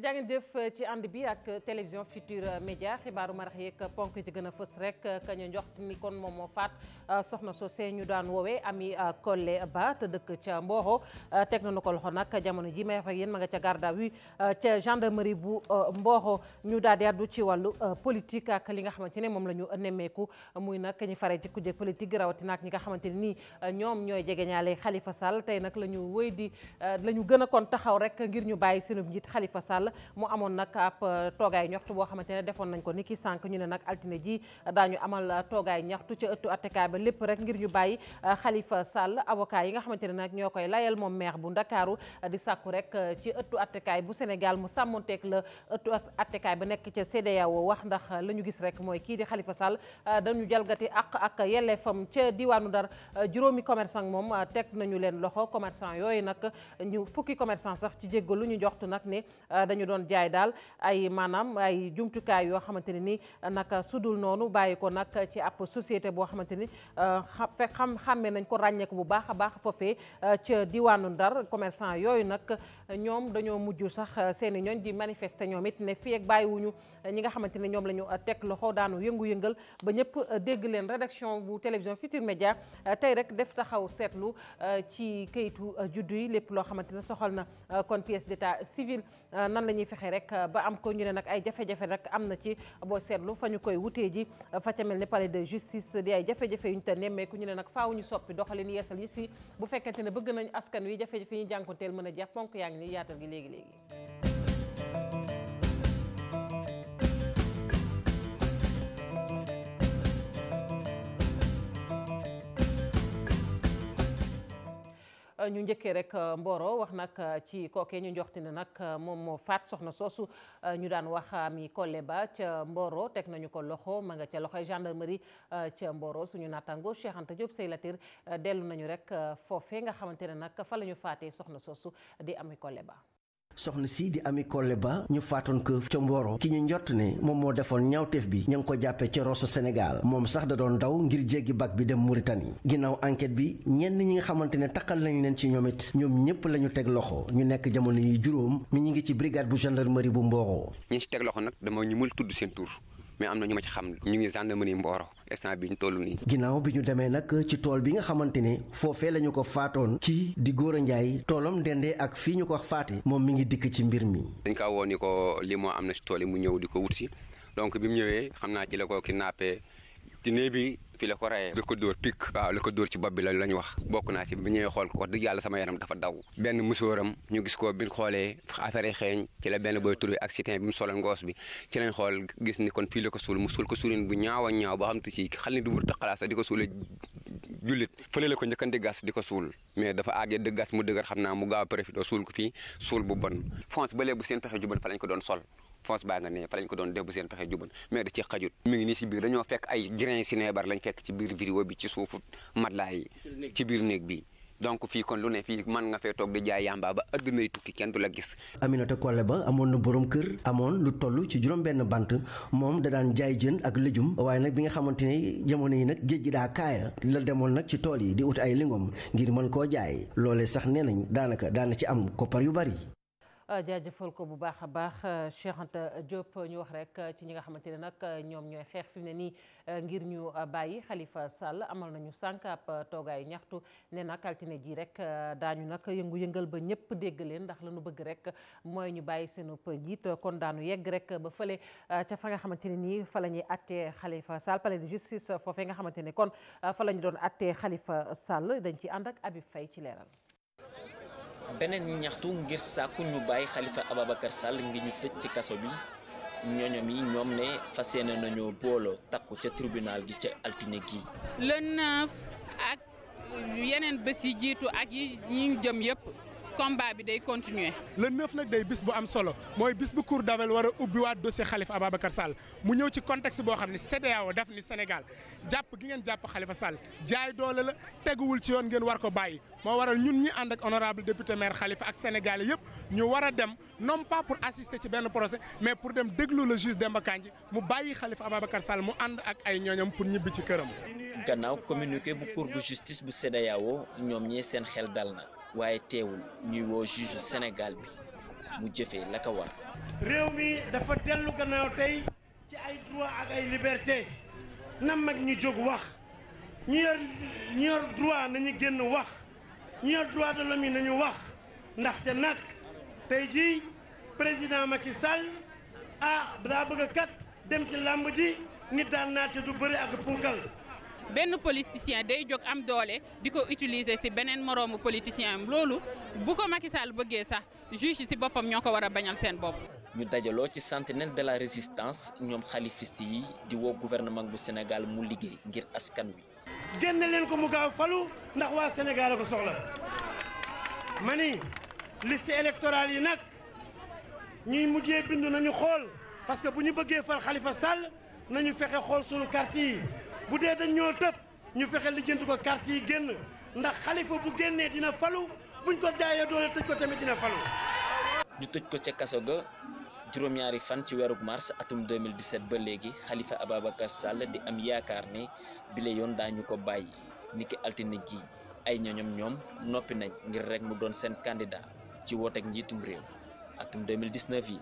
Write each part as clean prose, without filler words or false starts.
jaa ngeen jëf ci ànd bi ak télévision Futurs Médias xibaaru marax yeeg ponk ci gën a fës rek kañu njoxt ni kon moom moo faat soxna sosé ñu daan woowee Ami Collé Ba te dëkk ca Mboro teg nañu ko loxo nag jamono ji may wax ak yéen ma nga ca garde à vue ca gendarmerie bu Mboro ñu daal di àddu ci wàllu politique ak li nga xamante ne moom la ñu nemmeeku muy nag ñu faree ci kujje politique rawatina ak ñi nga xamante ne nii ñoom ñooy jegeñaale Khalifa Sall tey nag la ñu wëy di la ñu gën a kon taxaw rek ngir ñu bàyyi sunu njiit Khalifa Sall mu amoon nag ab toogaay ñaxtu boo xamante ne defoon nañ ko ni ki sànq ñu ne nag altine ji daañu amal toogaay ñaxtu ca ëttu attekaay ba lépp rek ngir ñu bàyyi Khalifa Sall avocat yi nga xamante ne nag ñoo koy layal moom maire bu Ndakaaru di sàkku rek ci ëttu attekaay bu Sénégal mu sàmmonteeg la ëttu attekaay ba nekk ca CEDEAO wax ndax la ñu gis rek mooy kii di Khalifa Sall dañu jalgati ak yelleefam ca diwaanu Ndar juróomi commerçant moom teg nañu leen loxo commerçant yooyu nag ñu fukki commerçant sax ci jéggalu ñu joxtu nag ne dañu doon jaay daal ay maanaam ay jumtukaay yoo xamante ne ni nag sudul noonu bàyyi ko nag ci ab société boo xamante ni xàmmee nañ ko ràññeeku bu baax a baax foofee ca diwaanu Ndar commerçant yooyu nag ñoom dañoo mujj sax seeni ñooñ di manifester ñoom it ne fii ak bàyyiwuñu ñi nga xamante ne ñoom la ñu teg loxo daanu yëngu-yëngal ba ñëpp dégg leen rédaction bu télévision Futurs Médias tey rek def taxaw seetlu ci kayitu juddu yi lépp loo xamante ne soxal na kon pièce d'état civil nan la ñuy fexe rek ba am ko ñu ne nag ay jafe-jafe nag am na ci boo seetlu fa ñu koy wutee ji fa ca mel ni palais de justice di ay jafe-jafe yu ñu te nemmeeku ñu ne nag faaw ñu soppi doxalin yeesal yi si bu fekkente ne bëgg nañ askan wi jafe-jafe yi ñu jànkonteel mën a jeex ponk yaa ngi ni yaatal gi léegi-léegi ñu njëkkee rek Mboro wax nag ci kookee ñu njoxti ne nag moom moo faat soxna soosu ñu daan wax Ami Collé Ba ca Mboro teg nañu ko loxo ma nga ca loxoy gendarmerie ca Mboro suñu naataango Cheikh Anta Diop say latir dellu nañu rek foofee nga xamante ne nag fa la ñu faatee soxna soosu di Ami Collé Ba. soxna si di Ami Collé Ba ñu faatoon ko ca Mboro ki ñu njott ne moom moo defoon ñaawteef bi ña ngi ko jàppee ca Rosso Sénégal moom sax da doon daw ngir jéggi bac bi dem Mauritanie ginnaaw enquête bi ñenn ñi nga xamante ne takkal nañ leen ci ñoom it ñoom ñëpp la ñu teg loxo ñu nekk jamono yi juróom mi ñu ngi ci brigade bu gendarmerie bu Mboro. ñi ci teg loxo nag dama ñu mën tudd seen tur mais am na ñu ma ci xam ñu ngi gendarmerie Mboro instant bi ñu toll nii. ginnaaw bi ñu demee nag ci tool bi nga xamante ne foofee la ñu ko faatoon kii di Gora Ndiaye toolam dendee ak fii ñu ko faate moom mi ngi dikk ci mbir mi. dañ kaa woo ni ko li moo am na si tool yi mu ñëw di ko wut si donc bi mu ñëwee xam naa ci la ko kidnappé ci néeg bi fii la ko rayee la ko dóor pik waaw la ko dóor ci bopp bi lañ wax bokk naa si bi ñëwee xool ko wax dëgg yàlla sama yaram dafa daw benn musóoram ñu gis ko bi xoolee affaire yi xeeñ ci la benn booy trouvé accident bi mu soloon ngoos bi ci lañ xool gis ni kon fii la ko suul mu suul ko suulin bu ñaaw a ñaaw boo xam te si xal ni du wër taxalaat sax di ko suule jullit fële la ko njëkkan di gas di ko suul mais dafa àggee di gas mu dëgër xam naa mu gaaw a profité suul ko fii suul bu bon fonce ba léegi bu seen pexe juban fa lañ ko doon sol fonce baa nga ne fa lañ ko doon def bu seen pexe juban mais da ci xajut mi ngi nii si biir dañoo fekk ay grain sinébar lañ fekk ci biir vidéo bi ci suufu matelas yi ci biir néeg bi donc fii kon lu ne fii mën nga fee toog di jaay yamba ba addunay tukki kenn du la gis. Aminata Collé Ba amoon na borom kër amoon lu toll ci juróom-benn bant moom da daan jaay jën ak lëjum waaye nag bi nga xamante ne jamono yi nag géej gi daa kaaya la demoon nag ci tool yi di ut ay lingom ngir mën koo jaay loolee sax nee nañ daanaka daana ci am koppar yu bari. jaajëfal ko bu baax a baax Cheikh Anta Diop ñu wax rek ci ñi nga xamante ne nag ñoom ñooy xeex fi mu ne nii ngir ñu bàyyi Khalifa Sall amal nañu sànq ab toogaayu ñaxtu ne nag altine ji rek daañu nag yëngu-yëngal ba ñëpp dégg leen ndax la ñu bëgg rek mooy ñu bàyyi seenu njiit kon daanu yegg rek ba fële ca fa nga xamante ne nii fa la ñuy attee Khalifa Sall palais de justice foofee nga xamante ne kon fa la ñu doon attee Khalifa Sall dañ ci ànd ak Habib Faye ci leeral. beneen ñaxtu ngir sàkku ñu bàyyi Khalifa Ababacar Sall ngir ñu tëj ci kaso bi ñooñam yi ñoom ne fas yéene nañoo booloo takku ca tribunal gi ca altine gi. le 9 ak yeneen bés yi jiitu ak yi ñu jëm yëpp combat bi day continuer. le 9 nag day bis bu am solo mooy bis bu cour d'appel war a ubbiwaat dossier Khalifa Ababacar Sall mu ñëw ci contexte boo xam ne CEDEAO daf ni Sénégal jàpp gi ngeen jàpp Khalifa Sall jaay doole la teguwul ci yoon ngeen war ko bàyyi moo waral ñun ñi ànd ak honorable député maire Khalifa ak Sénégalais yëpp ñu war a dem non pas pour assister ci benn procès mais pour dem déglu le juge Demba Kandji mu bàyyi Khalifa Ababacar Sall mu ànd ak ay ñooñam pour ñibbi ci këram. gannaaw communiqué bu cour bu justice bu CEDEAO ñoom ñee seen xel dal na waaye teewul ñuy woo juge Sénégal bi mu jëfee la ko war. réew mi dafa dellu gannaaw tey ci ay droit ak ay liberté na mag ñi jóg wax ñu yor droit nañu génn wax ñu yor droit de l'homme yi nañu wax ndaxte nag tey jii président Macky Sall daa bëgg a kat dem ci làmb ji nit daan naa te du bëri ak punkal. benn politicien day jóg am doole di ko utiliser ci beneen moroomu politicien am loolu bu ko Macky Sall bëggee sax juge yi ci boppam ñoo ko war a bañal seen bopp. ñu dajaloo ci sentinelle de la résistance ñoom xalifiste yi di woo gouvernement bu Sénégal mu liggéey ngir askan wi. génne leen ko mu gaaw falu ndax waa Sénégal a ko soxla ma ni liste électorale yi nag ñuy mujjee bindu nañu xool parce que bu ñu bëggee fal Khalifa Sall nañu fexe xool sunu carte yi bu dee dañ ñoo tëb ñu fexe lijjanti ko carte yi génn ndax Khalifa bu génnee dina falu buñ ko jaayee doole tëj ko tamit dina falu. ñu tëj ko ca kaso ga juróom-ñaari fan ci weeru mars atum 2017 ba léegi Khalifa Ababacar Sall di am yaakaar ne bile yoon daañu ko bàyyi niki altine gi ay ñoñom ñoom noppi nañ ngir rek mu doon seen candidat ci wooteeg njiitum réew atum 2019 yi.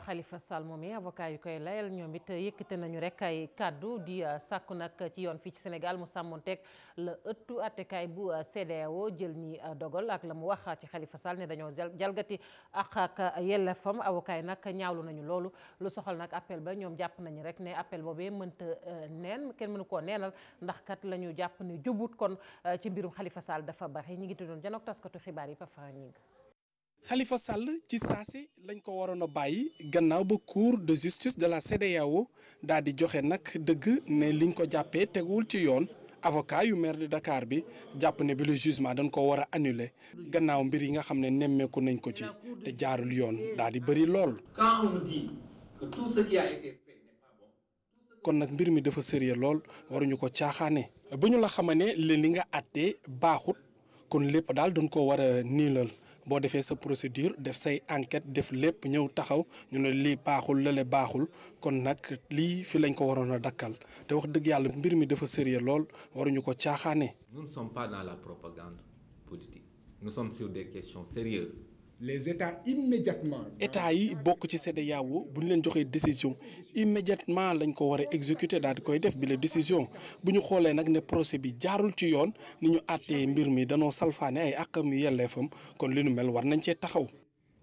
Khalifa Sall moom i avocat yu koy layal ñoom it yëkkate nañu rek ay kàddu di sàkku nag ci yoon fii ci Sénégal mu sàmmonteeg la ëttu attekaay bu CEDEAO jël ni dogal ak la mu wax ci Khalifa Sall ne dañoo jalgati ak yellefam avocat yi nag ñaawlu nañu loolu lu soxal nag appel ba ñoom jàpp nañu rek ne appel boobee mënta neen kenn mënu koo neenal ndax kat la ñu jàpp ne jubut kon ci mbirum Khalifa Sall dafa bari ñi ngi tuddoon janook taskatu xibaar yi Pafara ñi Khalifa Sall ci saasi lañ ko waroon a bàyyi gannaaw ba cour de justice de la CEDEAO daal di joxe nag dëgg ne liñ ko jàppee teguwul ci yoon avocat yu maire de Dakar bi jàpp ne bi le jugement dañ ko war a annuler gannaaw mbir yi nga xam ne nemmeeku nañ ko ci te jaarul yoon daal di bëri lool. Quand on vous dit que tout ce qui a été fait n'est pas bon. kon nag mbir mi dafa sérieux lool waruñu ko caaxaane bu ñu la xama ne li nga àttee baaxut kon lépp daal dañ ko war a niilal. boo defee sa procédure def say enquête def lépp ñëw taxaw ñu ne lii baaxul lale baaxul kon nag lii fi lañ ko waroon a dakkal te wax dëgg yàlla mbir mi dafa sérieux lool waruñu ko caaxaane. Nous ne sommes pas dans la propagande politique. Nous sommes sur des questions sérieuses. Les États immédiatement. État yi bokk ci CEDEAO bu ñu leen joxee décision immédiatement lañ ko war a exécuter daal di koy def bi la décision bu ñu xoolee nag ne procès bi jaarul ci yoon ni ñu àttee mbir mi danoo salfaane ay àqam yelleefam kon li nu mel war nañ cee taxaw.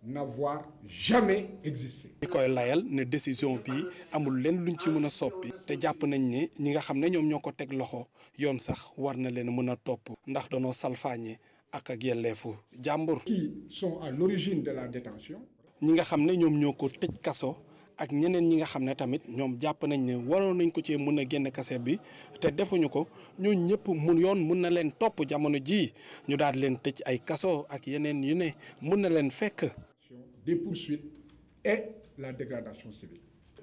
N'avoir jamais existé. di koy layal ne décision bi amul leen luñ ci mën a soppi te jàpp nañ ne ñi nga xam ne ñoom ñoo ko teg loxo yoon sax war na leen mën a topp ndax danoo salfaañe ak yelleefu jàmbur. Qui sont à l'origine de la détention. ñi nga xam ne ñoom ñoo ko tëj kaso ak ñeneen ñi nga xam ne tamit ñoom jàpp nañ ne waroon nañ ko cee mën a génn kaso bi te defuñu ko ñooñu ñëpp mun yoon mun na leen topp jamono jii ñu daal leen tëj ay kaso ak yeneen yu ne mun na leen fekk. Des poursuites et la dégradation civile.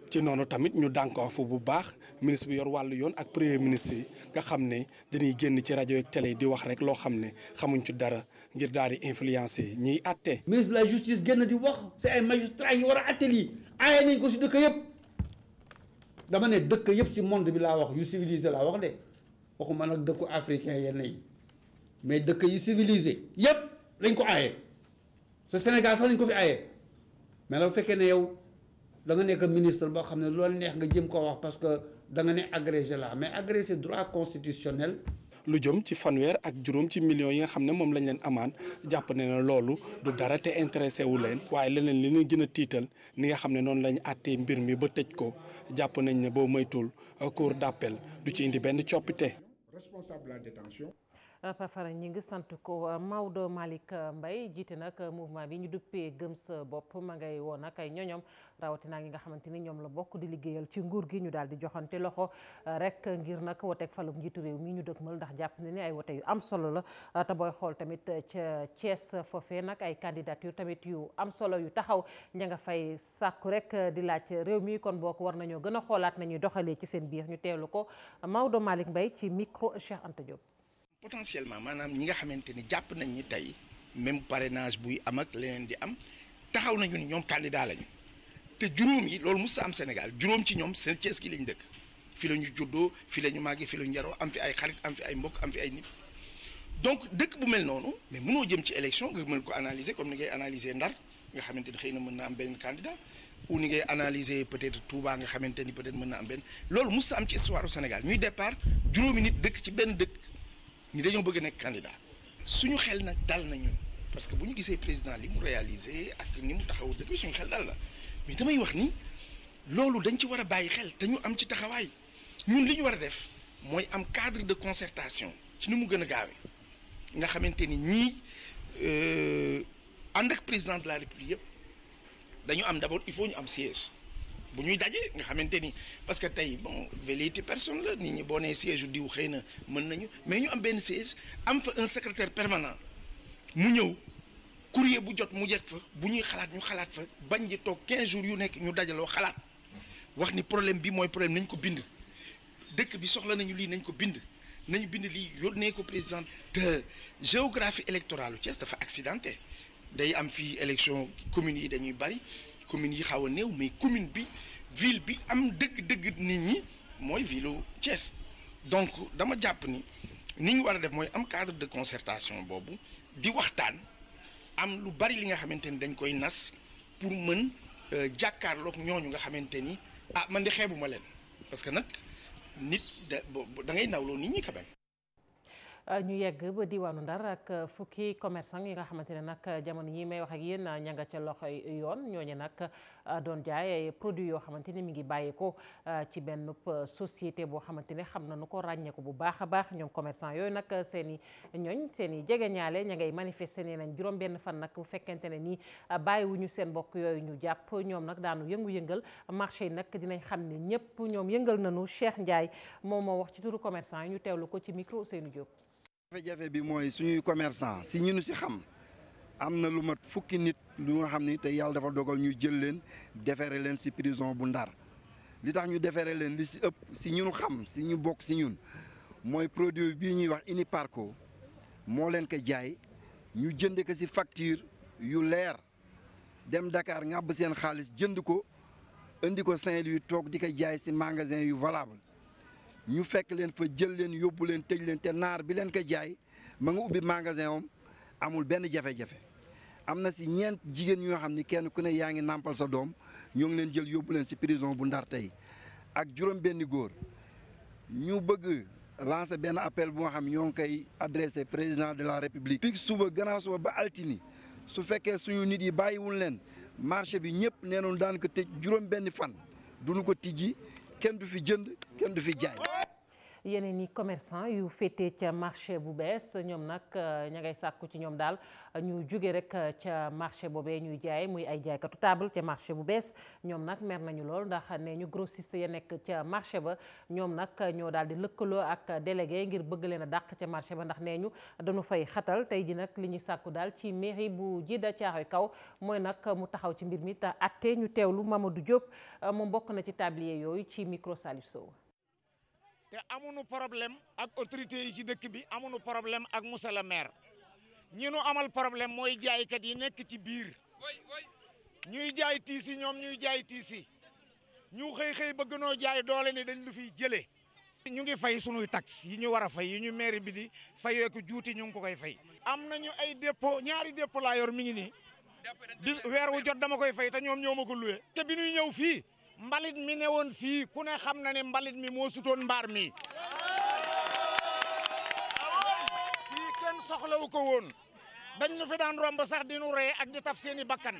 ci noonu tamit ñu dànkaafu bu baax ministre bi yor wàllu yoon ak premier ministre yi nga xam ne dañuy génn ci rajo ak télé di wax rek loo xam ne xamuñ ci dara ngir daal di influencer ñiy àtte. ministre de la justice génn di wax c'est ay magistrats yi war a àtte lii aaye nañ ko si dëkk yëpp dama ne dëkk yëpp si monde bi laa wax yu civilisé laa wax de waxuma nag dëkku africain yenn yi mais dëkk yi civilisé yëpp lañ ko aaye sa Sénégal sax lañ ko fi aaye mais la fekkee ne yow. da nga nekk ministre boo xam ne loolu neex nga jëm koo wax parce que da nga ne agrégé la mais agrégé droit constitutionnel. lu jëm ci fanweer ak juróom ci millions yi nga xam ne moom lañ leen amaan jàpp ne na loolu du dara te intéressé wu leen waaye leneen li ñu gën a tiital ni nga xam ne noonu lañ àttee mbir mi ba tëj ko jàpp nañ ne boo moytul cour d'appel du ci indi benn coppite. Responsable de la détention. Pafara ñi ngi sant ko Maodo Malick Mbaye jiite nag mouvement bi ñu duppee gëm sa bopp ma ngay woon nag ay ñoñom rawatina ñi nga xamante ni ñoom la bokk di liggéeyal ci nguur gi ñu daal di joxante loxo rek ngir nag woteeg falum njiitu réew mi ñu dëgmal ndax jàpp na ni ay wote yu am solo la te booy xool tamit ca Thiès foofee nag ay candidature tamit yu am solo yu taxaw ña nga fay sàkku rek di laaj réew mi kon boo ko war nañoo gën a xoolaat nañuy doxalee ci seen biir ñu teewlu ko Maodo Malick Mbaye ci micro Cheikh Anta Diop. Potentiellement maanaam ñi nga xamante ni jàpp nañ ni tey même parrainage buy am ak leneen di am taxaw nañu ni ñoom candidat lañu te juróom yi loolu mos am Sénégal juróom ci ñoom seen Thiès gi lañ dëkk fi la ñu juddoo fi la ñu màggee fi la ñu yaroo am fi ay xarit am fi ay mbokk am fi ay nit donc dëkk bu mel noonu mais mënoo jëm ci élection nga mën ko analyser comme ni ngay analyser Ndar nga xamante ni xëy na mën na am benn candidat ou ni ngay analyser peut-être Touba nga xamante ni peut-être mën na am benn loolu mos sa am ci histoire du Sénégal ñuy départ juróomi nit dëkk ci benn dëkk ni dañoo bëgg a nekk candidat suñu xel nag dal nañu parce que bu ñu gisee président li mu réalisé ak ni mu taxaw dëkk suñu xel dal la mais damay wax ni loolu dañ ci war a bàyyi xel te ñu am ci taxawaay ñun li ñu war a def mooy am cadre de concertation ci ni mu gën a gaawee nga xamante ni ñii ànd ak président de la république yëpp dañu am d'abord il faut ñu am siège bu ñuy daje nga xamante ni parce que tey bon velléité personne la nit ñi boo nee siège diw xëy na mën nañu mais ñu am benn siège am fa un secrétaire permanent mu ñëw courrier bu jot mu jekk fa bu ñuy xalaat ñu xalaat fa bañ ji toog 15 jours yu nekk ñu dajaloo xalaat wax ni problème bi mooy problème nañ ko bind dëkk bi soxla nañu lii nañ ko bind nañu bind lii yónnee ko président te géographie électorale Thiès dafa accidenté day am fii élection communes yi dañuy bari communes yi xaw a néew mais commune bi ville bi am dëgg-dëgg nit ñi mooy ville Thiès donc dama jàpp ni ñu war a def mooy am cadre de concertation boobu di waxtaan am lu bari li nga xamante ni dañ koy nas pour mën jàkkaarloog ñooñu nga xamante ni ah man di xeebuma leen parce que nag nit da ngay nawloo nit ñi quand même. ñu yegg ba diwaanu Ndar ak fukki commerçant yi nga xamante ne nag jamono yi may wax ak yéen ña nga ca loxoy yoon ñooñu nag doon jaay ay produits yoo xamante ne mi ngi bàyyi ko ci benn société boo xamante ne xam nañu ko ràññee ko bu baax a baax ñoom commerçant yooyu nag seen i ñooñ seen i jegeñaale ña ngay manifester nee nañ juróom benn fan nag bu fekkente ne nii bàyyiwuñu seen mbokk yooyu ñu jàpp ñoom nag daanu yëngu-yëngal marché yi nag dinañ xam ne ñëpp ñoom yëngal nañu. Cheikh Ndiaye moom moo wax ci turu commerçant yi ñu teewlu ko ci micro Seynou Diop. jafe-jafe bi mooy suñuy commerçant si ñu si xam am na lu mat fukki nit lu nga xam ni te yàlla dafa dogal ñu jël leen defere leen si prison bu Ndar li tax ñu defere leen li si ëpp si ñun xam si ñu bokk si ñun mooy produit bii ñuy wax Uniparco moo leen ko jaay ñu jënd ko si facture yu leer dem Dakar ngàbb seen xaalis jënd ko indi ko Saint-Louis toog di ko jaay si magasin yu valable ñu fekk leen fa jël leen yóbbu leen tëj leen te naar bi leen ko jaay ma nga ubbi magasin am amul benn jafe-jafe am na si ñeent jigéen ñoo xam ni kenn ku ne yaa ngi nàmpal sa doom ñoo ngi leen jël yóbbu leen si prison bu Ndar tey ak juróom benni góor ñu bëgg lancer benn appel bu nga xam ñoo ngi koy adressé président de la république. fii suba gannaaw suba ba altini su fekkee suñu nit yi bàyyiwul leen marché bi ñëpp nee nañu daan ko tëj juróom benni fan duñu ko tijji kenn du fi jënd kenn du fi jaay. yeneen i commerçant yu féetee ca marché bu bees ñoom nag ña ngay sàkku ci ñoom daal ñu jóge rek ca marché boobee ñuy jaay muy ay jaaykatu table ca marché bu bees ñoom nag mer nañu lool ndax ne ñu grossiste ya nekk ca marché ba ñoom nag ñoo daal di lëkkaloo ak délégué ngir bëgg leen a dàq ca marché ba ndax nee ñu dañu fay xatal tey ji nag li ñuy sàkku daal ci mairie bu Djiddah Thiaroye Kaw mooy nag mu taxaw ci mbir mi te atte ñu teewlu Mamadou Diop moom bokk na ci tablier yooyu ci micro Salif Sow. te amuñu problème ak autorités yi ci dëkk bi amuñu problème ak monsieur le maire ñi nu amal problème mooy jaaykat yi nekk ci biir ñuy jaay tiis yi ñoom ñuy jaay tiis yi ñu xëy bëgg noo jaay doole ne dañ lu fiy jëlee. ñu ngi fay sunuy taxe yi ñu war a fay yi ñu maire bi di fayee ko juuti ñu ngi ko koy fay. am nañu ay dépôt ñaari dépôt laa yor mi ngi nii bis weer wu jot dama koy fay te ñoom ñoo ma ko loué. te bi ñuy ñëw fii. mbalit mi ne woon fii ku ne xam na ne mbalit mi moo sutoon mbaar mi fii kenn soxlawu ko woon dañ ñu fi daan romb sax di nu ree ak di taf seeni bakkan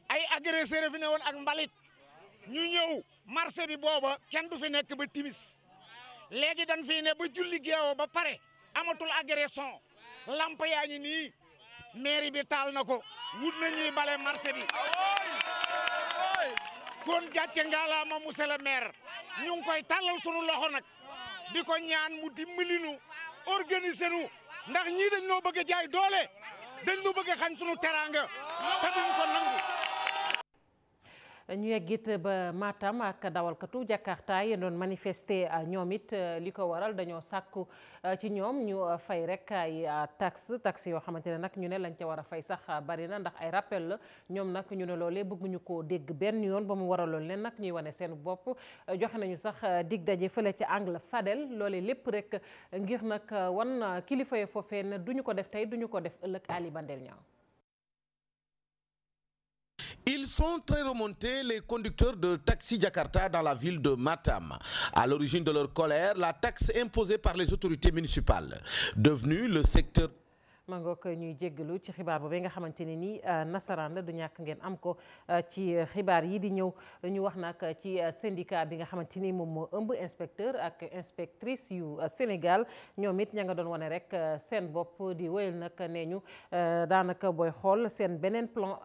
ay agresseur fi ne woon ak mbalit ñu ñëw marché bi booba kenn du fi nekk ba timis léegi dañ fi ne ba julli geewoo ba pare amatul agression lamp yaa ngi nii mairie bi taal na ko wut na ñuy bale marché bi kon gàcce ngalaama monsieur le maire ñu ngi koy tàllal sunu loxo nag di ko ñaan mu dimbali nu organiser nu ndax ñii dañ noo bëgg a jaay doole dañ noo bëgg a xañ sunu teraanga te duñ ko nangu. ñu yeggit ba Matam ak dawalkatu Jakarta yi doon manifester ñoom it li ko waral dañoo sàkku ci ñoom ñu fay rek ay taxe yoo xamante ne nag ñu ne lañ ca war a fay sax bari na ndax ay rappel la ñoom nag ñu ne loolee bëgguñu koo dégg benn yoon ba mu waraloon leen nag ñuy wane seen bopp joxe nañu sax dig daje fële ci Angle Fadel loolee lépp rek ngir nag wan kilifa yi foofee ne duñu ko def tey duñu ko def ëllëg. Ali Bandel Niang. Ils sont très remontés, les conducteurs de taxi Jakarta dans la ville de Matam. À l'origine de leur colère, la taxe imposée par les autorités municipales, devenue le secteur. mangook ñuy jéggalu ci xibaar boobu nga xamante ne nii nasaraan la du ñàkk ngeen am ko ci xibaar yi di ñëw ñu wax nag ci syndicat bi nga xamante ni moom moo ëmb inspecteur ak inspectrice yu Sénégal ñoom it ña nga doon wane rek seen bopp di wéyal nag nee ñu daanaka booy xool seen beneen plan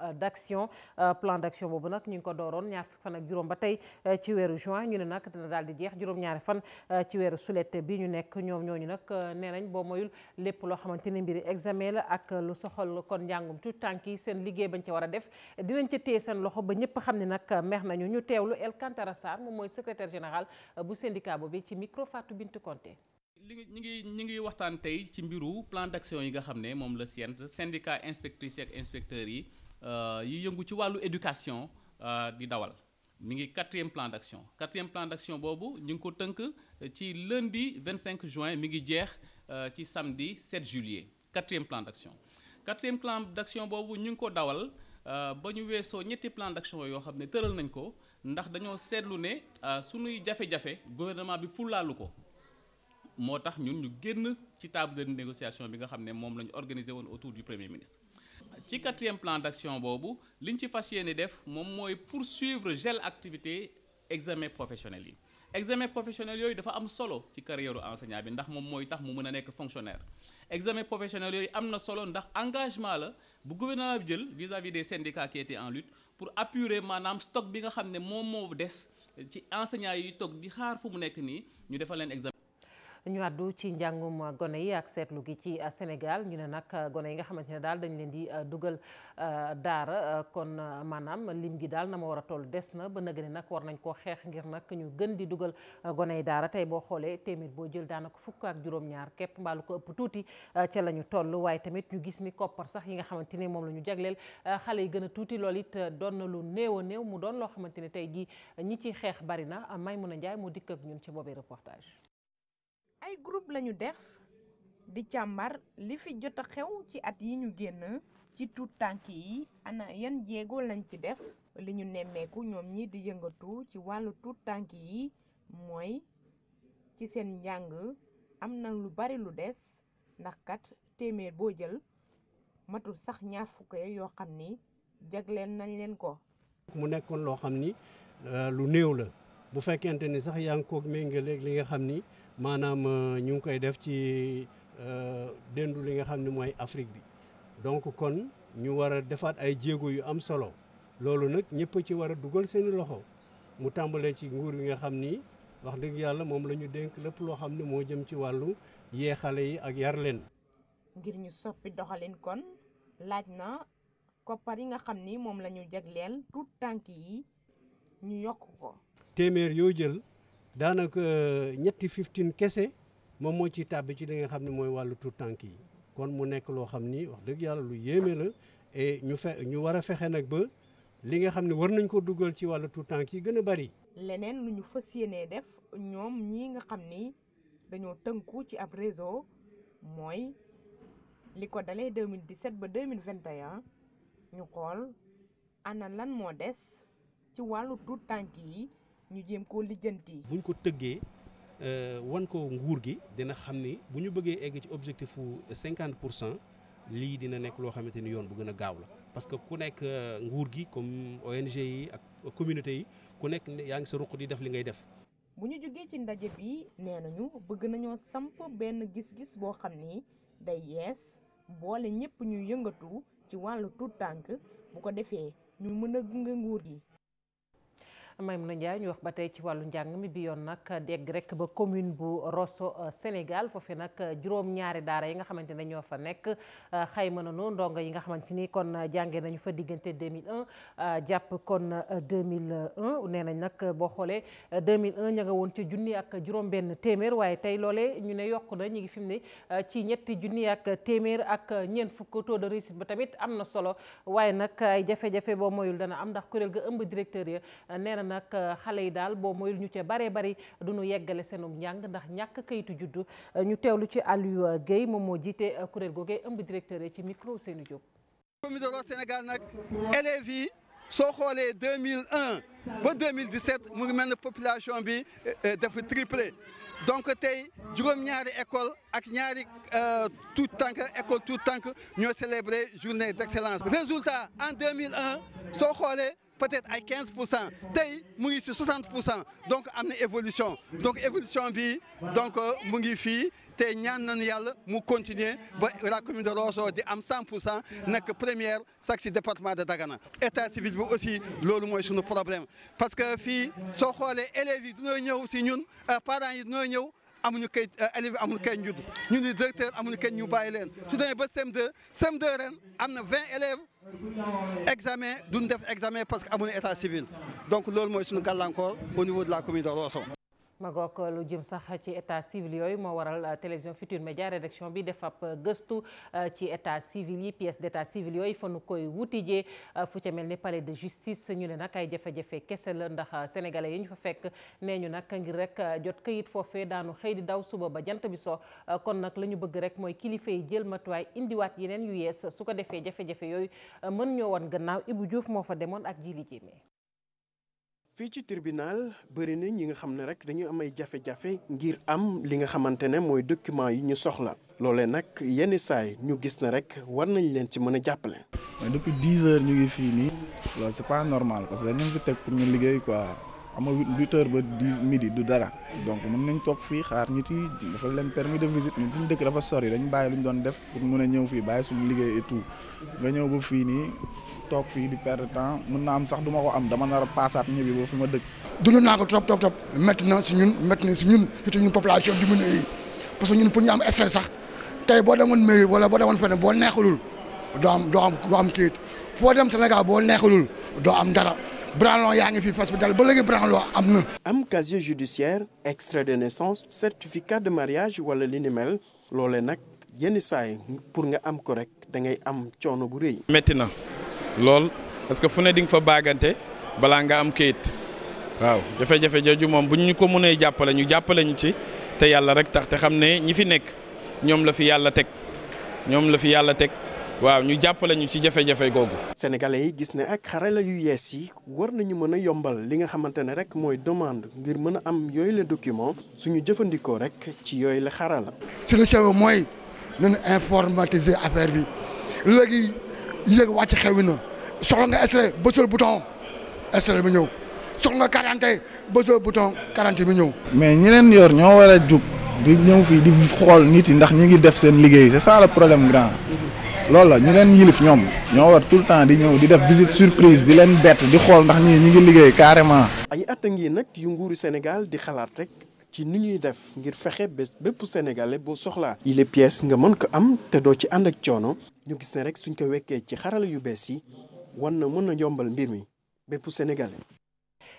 d'action boobu nag ñu ngi ko dooroon ñaar fukki fan ak juróom ba tey ci weeru juin ñu ne nag dina daal di jeex juróom-ñaari fan ci weeru sulet bi ñu nekk ñoom ñooñu nag nee nañ boo moyul lépp loo xamante ni mbiri examen la ak lu soxal kon njàngum tout tànk yi seen liggéey bañ ca war a def dinañ ca téye seen loxo ba ñëpp xam ne nag meex nañu ñu teewlu Elkantara Sarr moom mooy secrétaire général bu syndicat boobu ci micro Fatou Bintou Konté. ñi ngi waxtaan tey ci mbiru plan d'action yi nga xam ne moom la syndicat inspectrices ak inspecteurs yi yëngu ci wàllu éducation di dawal mi ngi quatrième plan d'action boobu ñu ngi ko tënk ci lundi 25 juin mi ngi jeex ci samedi 7 juillet quatrième plan d'action boobu ñu ngi ko dawal ba ñu weesoo ñetti plan d'action yoo xam ne tëral nañ ko ndax dañoo seetlu ne suñuy jafe-jafe gouvernement bi fulaalu ko moo tax ñun ñu génn ci table de négociation bi nga xam ne moom la ñu organisé woon autour du premier ministre. ci quatrième plan d'action boobu li ñu ci fas yéene def moom mooy poursuivre gel activité examen professionnel yi. examen professionnel yooyu dafa am solo ci carrière enseignant bi ndax moom mooy tax mu mën a nekk fonctionnaire examen professionnel yooyu am na solo ndax engagement la bu gouvernement bi jël vis-à-vis des syndicats qui étaient en lutte pour apurer maanaam stock bi nga xam ne moom moo des ci enseignants yi toog di xaar fu mu nekk nii ñu defal leen examen. ñu àddu ci njàngum gone yi ak seetlu gi ci Sénégal ñu ne nag gone yi nga xamante ne daal dañ leen di dugal daara kon maanaam lim gi daal na ma war a toll des na ba nag ne nag war nañ koo xeex ngir nag ñu gën di dugal gone yi daara tey boo xoolee téeméer boo jël daanaka fukk ak juróom-ñaar képp mbaalu ko ëpp tuuti ca la ñu toll waaye tamit ñu gis ni koppar sax yi nga xamante ni moom la ñu jagleel xale yi gën a tuuti loolu it doon na lu néew a néew mu doon loo xamante ne tey jii ñi ciy xeex bari na Maimouna Ndiaye moo dikk ak ñun ci boobee reportage. ay groupe lañu def di càmbar li fi jot a xew ci at yi ñu génn ci tuut tànk yi ana yan jéego lañ ci def li ñu nemmeeku ñoom ñi di yëngatu ci wàllu tuut tànk yi mooy ci seen njàng am na lu bari lu des ndax kat téeméer boo jël matul sax ñaar fukk yoo xam ni jagleel nañ leen ko. mu nekkoon loo xam ni lu néew la bu fekkente ni sax yaa ngi ko méngaleeg li nga xam ni maanaam ñu ngi koy def ci dendu li nga xam ne mooy Afrique bi donc kon ñu war a defaat ay jéego yu am solo loolu nag ñëpp ci war a dugal seeni loxo mu tàmbalee ci nguur gi nga xam ni wax dëgg yàlla moom la ñu dénk lépp loo xam ne moo jëm ci wàllu yee xale yi ak yar leen. ngir ñu soppi doxalin kon laaj na koppar yi nga xam ni moom la ñu jagleel tuut tànk yi ñu yokk ko. téeméer yoo jël. daanaka ñetti 15 kese moom moo ci tàbbi ci li nga xam ne mooy wàllu tuut tànk yi kon mu nekk loo xam ni wax dëgg yàlla lu yéeme la et ñu war a fexe nag ba li nga xam ne war nañ ko dugal ci wàllu tuut tànk yi gën a bari. leneen lu ñu fas yéenee def ñoom ñi nga xam ni dañoo tënku ci ab réseau mooy li ko dalee 2017 ba 2021 ñu xool ana lan moo des ci wàllu tuut tànk yi. ñu jéem koo lijjanti. buñ ko tëggee wan ko nguur gi dina xam ni bu ñu bëggee egg ci objectif fu 50% lii dina nekk loo xamante ni yoon bu gën a gaaw la parce que ku nekk nguur gi comme ONG yi ak communauté yi ku nekk yaa ngi sa ruq di def li ngay def. bu ñu jógee ci ndaje bi nee nañu bëgg nañoo samp benn gis-gis boo xam ni day yees boole ñëpp ñuy yëngatu ci wàllu tuut tànk bu ko defee ñu mën a gunge nguur gi. Maimouna Ndiaye ñu wax ba tey ci wàllu njàng mi bi yoon nag dégg rek ba commune bu Rosso Sénégal foofee nag juróom-ñaari daara yi nga xamante ne ñoo fa nekk xayma nañu ndongo yi nga xamante ni kon jàngee nañu fa diggante 2001 jàpp kon 2001 nee nañ nag boo xoolee 2001 ña nga woon ci junni ak juróom-benn téeméer waaye tey loolee ñu ne yokku na ñu ngi fi mu ne ci ñetti junni ak téeméer ak ñeent fukk taux de réussite ba tamit am na solo waaye nag ay jafe-jafe boo moyul dana am ndax kuréel ga ëmb directeur ya nee na nag xale yi daal boo moyul ñu ca baree bari duñu yeggale seenum njàng ndax ñàkk kayitu juddu ñu teewlu ci Aliou Guèye moom moo jiite kuréel googee ëmb directeur ya ci micro Seynou Diop. commune de Rosso Sénégal nag élèves yi soo xoolee 2001 ba 2017 mu ngi mel ne population bi dafa triplé donc tey juróom-ñaari école ak ñaari tout tànk école tout tànk ñoo célébré journée d'excellence. Résultat en 2001 soo xoolee peut-être ay 15% tey mu ngi ci 60% donc am na évolution donc évolution bi donc mu ngi fii te ñaan nañu yàlla mu continuer ba la commune de Rosso di am 100% nekk première sax ci département de Dagana. État civil bi aussi loolu mooy suñu problème parce que fii soo xoolee élèves yi dañoo ñëw ci ñun parents yi dañoo ñëw amuñu kayit élèves yi amuñu kayit njud ñun di directeur amuñu kayit ñu bàyyi leen su demee ba CM2 ren am na 20 élèves examen duñ def examen parce que amuñu état civil donc loolu mooy suñu gàllankoor au niveau de la commune de Rosso. Magook lu jëm sax ci état civil yooyu moo waral télévision Futurs Médias rédaction bi def ab gëstu ci état civil yi pièce d'état civil yooyu fa nu koy wutijee fu ca mel ni palais de justice ñu ne nag ay jafe-jafe kese la ndax sénégalais yi ñu fa fekk nee ñu nag ngir rek jot këyit foofee daanu xëy di daw suba ba jant bi so kon nag la ñu bëgg rek mooy kilifa yi jël matuwaay indiwaat yeneen yu yees su ko defee jafe-jafe yooyu mën ñoo wan gannaaw Ibou Diouf moo fa demoon ak Jili Jéeme. fii ci tribunal bëri na ñi nga xam ne rek dañu am ay jafe-jafe ngir am li nga xamante ne mooy document yi ñu soxla loolee nag yenn saay ñu gis na rek war nañ leen ci mën a jàppale. mais depuis 10 heures ñu ngi fii nii loolu c'est pas normal parce que dañu fi teg pour ñu liggéey quoi ama 8 heures ba 10 midi du dara donc mën nañ toog fii xaar nit yi dafa leen permis de visite ñun fi ñu dëkk dafa sori dañ bàyyi lu ñu doon def pour mën a ñëw fii bàyyi suñu liggéey et tout nga ñëw ba fii nii. toog fii di perdre temps mën naa am sax duma ko am dama nar a paasaat ñibbi ba fi ma dëkk. dund naa ko trop métti na si ñun surtout ñun population diminuée yi parce que ñun pour ñu am stress sax tey boo demoon mairie wala boo demoon feneen boo neexalul doo am kayit foo dem Sénégal boo neexalul doo am dara branlon yaa ngi fii parce que dal ba léegi branlon am na. am casier judiciaire extrait de naissance certificat de mariage wala li ni mel loolee nag yenn saay pour nga am ko rek da ngay am coono bu rëy. métti na. lool parce que fu ne di nga fa baagante balaa nga am kayit waaw jafe-jafe jooju moom bu ñu ko mënee jàppale ñu jàppale ñu ci te yàlla rek tax te xam ne ñi fi nekk ñoom la fi yàlla teg waaw ñu jàppale ñu ci jafe-jafe googu. sénégalais yi gis ne ak xarala yu yees yi war nañu mën a yombal li nga xamante ne rek mooy demande ngir mën a am yooyu la document suñu jëfandikoo rek ci yooyu la xarala. solution bi mooy nañu informatiser affaire bi léegi. yéeg wàcc xewi na soxla nga extrait bësal bouton extrait bi ñëw soxla nga quarante bësal bouton 40 bi ñëw. mais ñi leen yor ñoo war a jug di ñëw fii di xool nit yi ndax ñi ngi def seen liggéey c'est ça le problème grand loolu la ñu leen yilif ñoom ñoo war tout le temps di ñëw di def visite surprise di leen bett di xool ndax ñi ngi liggéey carrément. ay at a ngi nag yu nguuru Sénégal di xalaat rek ci ni ñuy def ngir fexe bépp sénégalais boo soxlaa yile pièces nga mën ko am te doo ci ànd ak coono ñu gis ne rek suñ ko wekkee ci xarala yu bees yi wan na mën na yombal mbir mi bépp sénégalais.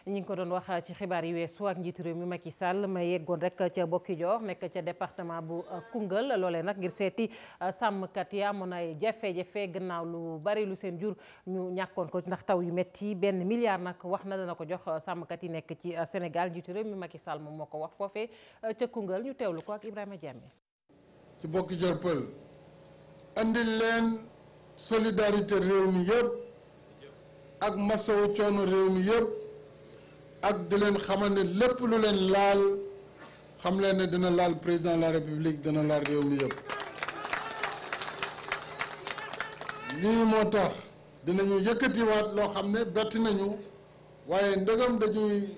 ñi ngi ko doon wax ci xibaar yi weesu ak njiitu réew mi Macky Sall ma yeggoon rek ca Bokki-Dior nekk ca département bu Koungheul loolee nag ngir seeti sàmmkat yi amoon ay jafe-jafe gannaaw lu bari lu seen jur ñu ñàkkoon ko ndax taw yu metti $1 milliard nag wax na dana ko jox sàmmkat yi nekk ci Sénégal njiitu réew mi Macky Sall moom moo ko wax foofee ca Koungheul ñu teewlu ko ak Ibrahima Diamé. ci Bokki-Dior Pël andil leen solidarité réew mi yëpp ak masawu coono réew mi yëpp. ak di leen xamal ne lépp lu leen laal xam leen ne dina laal président de la république dina laal réew mi yëpp lii moo tax dinañu yëkkatiwaat loo xam ne bett nañu waaye ndegam dañuy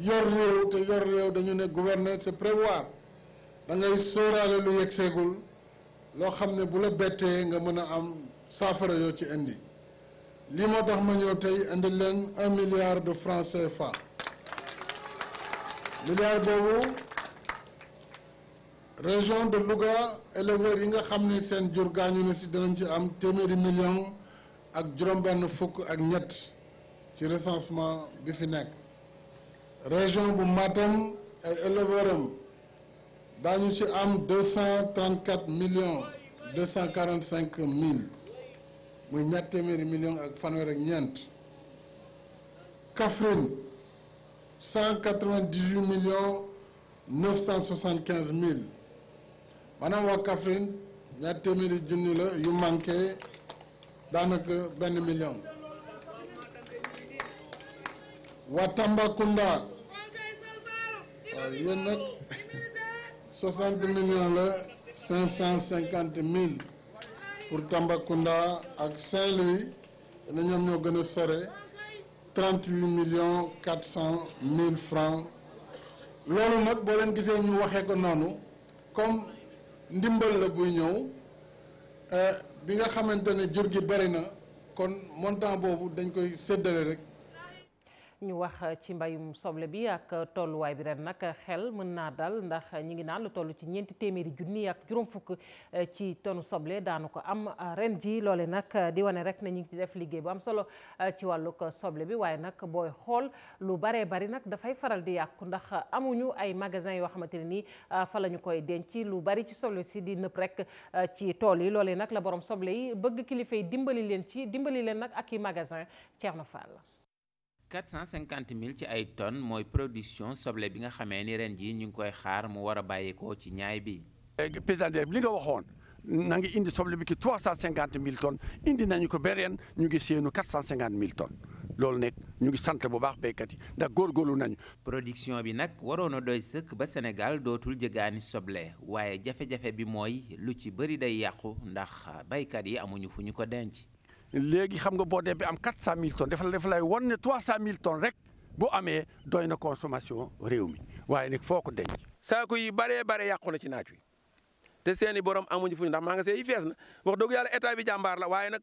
yor réew te yor réew dañu ne gouverner c'est prévoir da ngay sóoraale lu yegseegul loo xam ne bu la bettee nga mën a am saafara yoo ci indi lii moo tax ma ñëw tey indi leen 1 milliard de francs CFA milliard boobu région de Louga éleveurs yi nga xam ni seen jur gaañu na si danañ ci am téeméeri million ak juróom-benn fukk ak ñett ci recensement bi fi nekk région bu Matam ay éleveurs am daañu ci am 234 millions 245 mille muy ñett téeméeri million ak fanweer ak ñeent Kaffrine 198 millions 975 mille maanaam waa Kaffrine ñaar téeméeri junni la yu manqué daanaka benn million waa Tambacounda waaw yéen nag 60 millions la 550 mille pour Tambacounda ak Saint-Louis na ñoom ñoo gën a sore 38 millions 400 mille francs loolu nag boo leen gisee ñu waxee ko noonu comme ndimbal la buy ñëw bi nga xamante ne jur gi bari na kon montant boobu dañ koy séddale rek. ñu wax ci mbayum soble bi ak tolluwaay bi ren nag xel mën naa dal ndax ñi ngi naan lu toll ci 4 téeméeri junni ak juróom fukk ci tonu soble daanu ko am ren ji loole nag di wane rek ne ñu ngi ci def liggéey bu am solo ci wàllug soble bi waaye nag booy xool lu baree bari nag dafay faral di yàqu ndax amuñu ay magasin yoo xamante ne nii fa la ñu koy denc lu bari ci soble si di nëpp rek ci tool yi loolee nag la borom soble yi bëgg kilifa yi dimbali leen nag ak i magasin Thierno Fall. 450 000 ci ay tonnes mooy production soble bi nga xamee ni ren ji ñu ngi koy xaar mu war a bàyyeekoo ci ñaay bi. président bi li nga waxoon na ngi indi soble bi ki 350 000 tonnes indi nañu ko ba ren ñu ngi séenu 450 000 tonnes loolu nekk ñu ngi sant bu baax béykat yi ndax góorgóorlu nañu. production bi nag waroon a doy sëkk ba Sénégal dootul jëgaani soble waaye jafe-jafe bi mooy lu ci bëri day yàqu ndax béykat yi amuñu fu ñu ko denc. léegi xam nga boo demee am 400 000 tonnes dafa lay won ne 300 000 tonnes rek bu amee doy na consommation réew mi waaye nag foo ko denc. saako yi bare yàqu na ci naaj wi te seeni borom amuñu fu ñu ndax magasin yi fees na wax dëgg yàlla état bi jàmbaar la waaye nag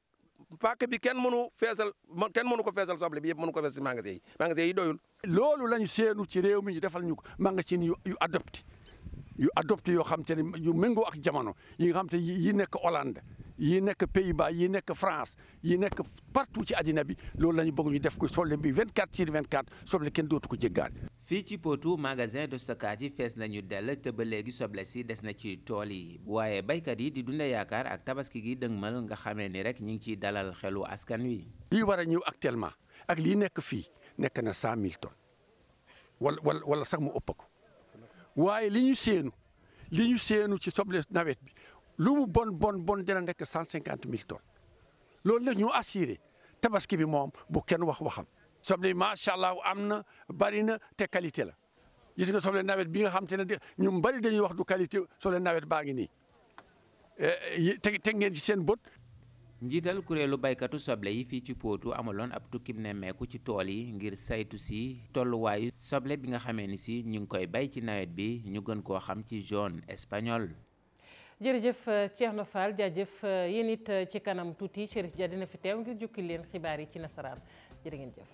pàkk bi kenn mënu ko feesal soble bi yëpp mënu ko fees si magasin yi doyul. loolu lañu seenu ci réew mi ñu defal ñu ko magasin yu adopté yoo xam te ne yu méngoo ak jamono yi nga xam te yi nekk Hollande yi nekk Pays-Bas yi nekk France yi nekk partout ci àddina bi loolu la ñu bëgg ñu def ko soble bi 24/24 soble kenn dootu ko jéggaani. fii ci Potou magasin de stockage yi fees nañu dell te ba léegi soble si des na ci tool yi waaye baykat yi di dunde yaakaar ak tabaski gi dëgmal nga xamee ni rek ñu ngi ciy dalal xelu askan wi. lii war a ñëw actuellement ak lii nekk fii nekk na 100 000 tonnes wala sax mu ëpp ko waaye li ñu séenu ci soble nawet bi. lu mu bon dina nekk 150 000 tonnes loolu nag ñu assuré tabaski bi moom bu kenn waxam soble macha allah am na bari na te qualité la gis nga soble nawet bi nga xam te ne ñu bari dañuy wax du qualité soble nawet baa ngi nii te ngeen ci seen bët. njiital kuréelu baykatu soble yi fii ci Potou amaloon ab tukkim nemmeeku ci tool yi ngir saytu si tolluwaayu soble bi nga xamee ni si ñu ngi koy bay ci nawet bi ñu gën koo xam ci jaune espagnol. jërëjëf Thierno Fall jaajëf yéen it ci kanam tuuti Chérif Dia dina fi teew ngir jukki leen xibaar yi ci nasaraan jërë ngeen jëf.